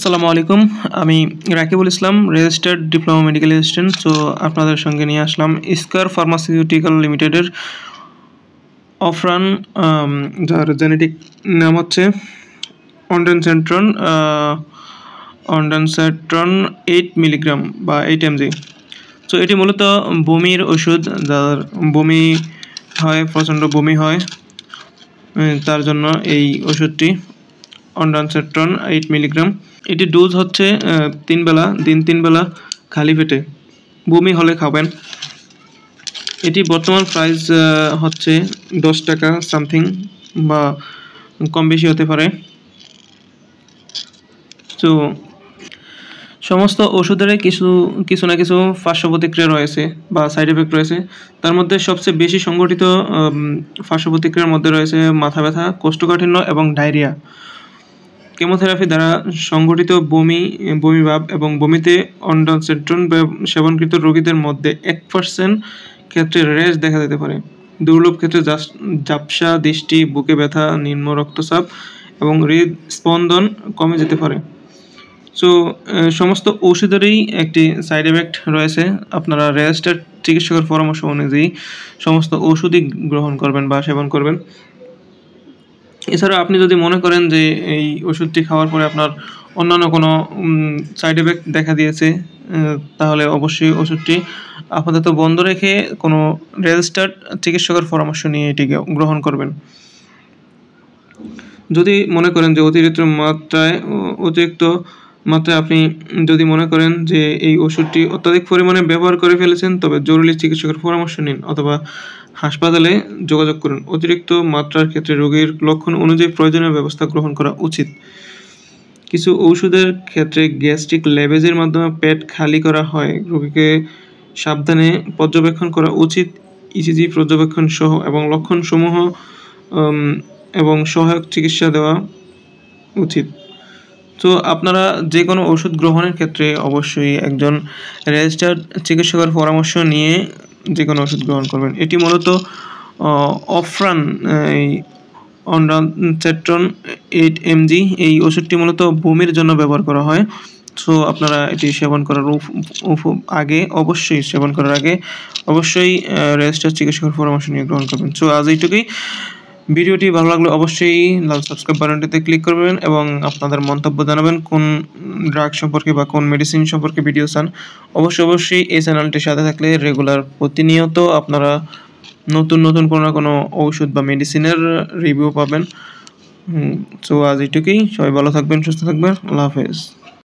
আসসালামু আলাইকুম। আমি Rakibul Islam, registered diploma medical assistant. So আপনাদের সঙ্গে নিয়ে আসলাম স্কার ফার্মাসিউটিক্যাল লিমিটেডের অফরান, যার জেনেটিক নাম হচ্ছে অন্ডানসেট্রন 8 মিলিগ্রাম বা 8 mg। সো এটি মূলত বমির ওষুধ, যার বমি হয়, প্রচণ্ড বমি হয়, তার জন্য এই ওষুধটি অন্ডানসেট্রন 8 মিলিগ্রাম। এটি ডোজ হচ্ছে 3 বেলা, দিন 3 বেলা খালি পেটে বমি হলে খাবেন। এটি বর্তমান প্রাইস হচ্ছে 10 টাকা সামথিং, বা কম বেশি হতে পারে। তো সমস্ত ওষুধেরই কিছু না কিছু পার্শ্ব প্রতিক্রিয়া রয়েছে বা সাইড এফেক্ট রয়েছে। তার মধ্যে সবচেয়ে বেশি সংঘটিত পার্শ্ব প্রতিক্রিয়ার মধ্যে রয়েছে মাথা ব্যথা, কোষ্ঠকাঠিন্য এবং ডায়রিয়া। কেমোথেরাপি দ্বারা সংঘটিত বমিভাব এবং বমিতে অন্ডানসেট্রন সেবনকৃত রোগীদের মধ্যে 1% ক্ষেত্রে র্যাশ দেখা যেতে পারে। দুর্লভ ক্ষেত্রে ঝাপসা দৃষ্টি, বুকে ব্যথা, নিম্ন রক্তচাপ এবং হৃদস্পন্দন কমে যেতে পারে। সো সমস্ত ওষুধেরই একটি সাইড এফেক্ট রয়েছে। আপনারা রেজিস্টার্ড চিকিৎসকের পরামর্শ অনুযায়ী সমস্ত ওষুধই গ্রহণ করবেন বা সেবন করবেন। এছাড়া আপনি যদি মনে করেন যে এই ওষুধটি খাওয়ার পরে আপনার অন্যান্য কোনো সাইড এফেক্ট দেখা দিয়েছে, তাহলে অবশ্যই ওষুধটি আপাতত বন্ধ রেখে কোনো রেজিস্টার্ড চিকিৎসকের পরামর্শ নিয়ে এটিকে গ্রহণ করবেন। যদি মনে করেন যে অতিরিক্ত মাত্রায় আপনি যদি মনে করেন যে এই ওষুধটি অত্যাধিক পরিমাণে ব্যবহার করে ফেলেছেন, তবে জরুরি চিকিৎসকের পরামর্শ নিন অথবা হাসপাতালে যোগাযোগ করুন। অতিরিক্ত মাত্রার ক্ষেত্রে রোগীর লক্ষণ অনুযায়ী প্রয়োজনীয় ব্যবস্থা গ্রহণ করা উচিত। কিছু ঔষধের ক্ষেত্রে গ্যাস্ট্রিক ল্যাভেজের মাধ্যমে পেট খালি করা হয়। রোগীকে সাবধানে পর্যবেক্ষণ করা উচিত, ইসিজি পর্যবেক্ষণ সহ, এবং লক্ষণসমূহ এবং সহায়ক চিকিৎসা দেওয়া উচিত। তো আপনারা যে কোনো ওষুধ গ্রহণের ক্ষেত্রে অবশ্যই একজন রেজিস্টার্ড চিকিৎসকের পরামর্শ নিয়ে যে কোনো ওষুধ গ্রহণ করবেন। এটি মূলত অফরান অন্ডানসেট্রন 8 mg, এই ওষুধটি মূলত বমির জন্য ব্যবহার করা হয়। সো আপনারা এটি সেবন করার আগে অবশ্যই রেজিস্টার্ড চিকিৎসকের পরামর্শ নিয়ে গ্রহণ করবেন। সো আজ এইটুকুই। ভিডিওটি ভালো লাগলে অবশ্যই লাল সাবস্ক্রাইব বাটনটিতে ক্লিক করবেন এবং আপনাদের মন্তব্য জানাবেন কোন ড্রাগ সম্পর্কে বা কোন মেডিসিন সম্পর্কে ভিডিও চান। অবশ্যই এই চ্যানেলটির সাথে থাকলে রেগুলার প্রতিনিয়ত আপনারা নতুন কোনো না কোনো ঔষধ বা মেডিসিনের রিভিউ পাবেন। সো আজ এইটুকুই। সবাই ভালো থাকবেন, সুস্থ থাকবেন। আল্লাহ হাফেজ।